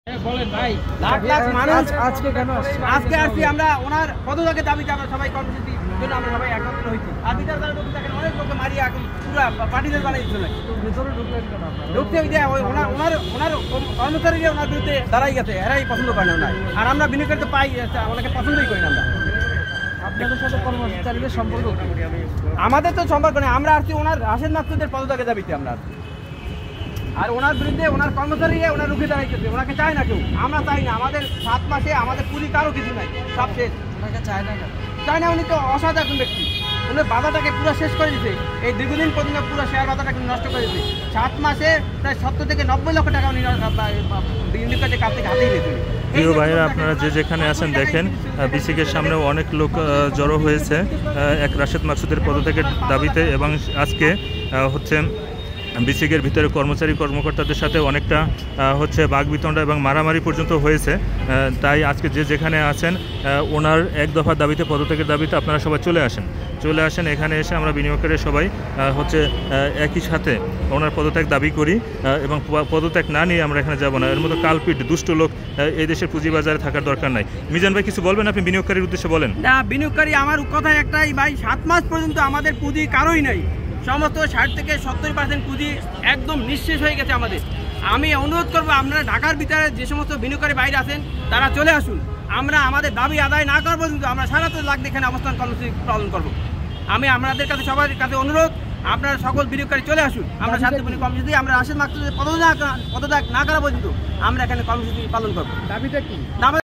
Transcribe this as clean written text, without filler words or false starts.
লাখ লাখ মানুষ আজকে আসছি আমরা ওনার পদত্যাগের দাবিতে আমরা সবাই কর্মসূচির জন্য আমরা সবাই একত্র হয়েছি। আর বিচার দ্বারা দেখেন অনেক লোককে মারিয়ে এখন পুরা পার্টিদের বানিয়ে দিচ্ছিল ঢুকতে ওনার কর্মচারীরা ওনার বিরুদ্ধে দাঁড়াই গেছে, এরাই পছন্দ করে না ওনার। আর আমরা বিনিয়োগ তো পাই, ওনাকে পছন্দই করি না আমরা। আপনাদের সাথে কর্মচারীদের সম্পর্ক আমাদের তো সম্পর্ক নেই, আমরা আসছি ওনার রাশেদ মাকসুদের পদত্যাগের দাবিতে আমরা। আর ওনার বিরুদ্ধে ওনার কর্মচারীরা ওনার রুখে দাঁড়াইতেছে, ওনাকে চায় না কেউ, আমরা চাই না। আমাদের 7 মাসে আমাদের পুঁজি কারো কিছু নাই, সব শেষ। ওনাকে চায় না, উনি তো অসাধ একজন ব্যক্তি, উনি বাজারটাকে পুরো শেষ করে দিচ্ছে। এই দীর্ঘদিন পর্যন্ত পুরো শেয়ার বাজারটাকে নষ্ট করে দিচ্ছে। 7 মাসে প্রায় 70 থেকে 90 লক্ষ টাকা উনি বিনিয়োগের কাছ থেকে হাতেই নিয়েছেন। প্রিয় ভাইরা, আপনারা যে যেখানে আছেন দেখেন বিসিকের সামনেও অনেক লোক জড়ো হয়েছে এক রাশেদ মাকসুদের পদত্যাগের দাবিতে। এবং আজকে হচ্ছে বিসিকের ভিতরে কর্মচারী-কর্মকর্তাদের সাথে অনেকটা বাগবিতণ্ডা এবং মারামারি পর্যন্ত হয়েছে। তাই আজকে যে যেখানে আছেন ওনার এক দফা দাবিতে, পদত্যাগের দাবিতে আপনারা সবাই চলে আসেন। এখানে এসে আমরা বিনিয়োগকারী সবাই একই সাথে ওনার পদত্যাগ দাবি করি এবং পদত্যাগ না নিয়ে আমরা এখানে যাব না। এর মতো কালপিট দুষ্ট লোক এই দেশের পুঁজিবাজারে থাকার দরকার নাই। মিজান ভাই কিছু বলবেন? আপনি বিনিয়োগকারীর উদ্দেশ্যে বলেন। না, বিনিয়োগকারী আমার কথা একটাই ভাই, 7 মাস পর্যন্ত আমাদের পুঁজি কারোই নাই। সমস্ত 60 থেকে 70% পুঁজি একদম নিঃশেষ হয়ে গেছে আমাদের। আমি অনুরোধ করবো আপনারা ঢাকার ভিতরে যে সমস্ত বিনিয়োগকারী বাইরে আছেন তারা চলে আসুন। আমরা আমাদের দাবি আদায় না করা পর্যন্ত আমরা সারা লাখ এখানে অবস্থান কর্মসূচি পালন করব। আমি আপনাদের কাছে সবার কাছে অনুরোধ, আপনারা সকল বিনিয়োগকারী চলে আসুন। আমরা শান্তিপূর্ণ কর্মসূচি, আমরা রাশেদ মাকসুদের পদত্যাগ না করা পর্যন্ত আমরা এখানে কর্মসূচি পালন করবো। দাবিটা কি?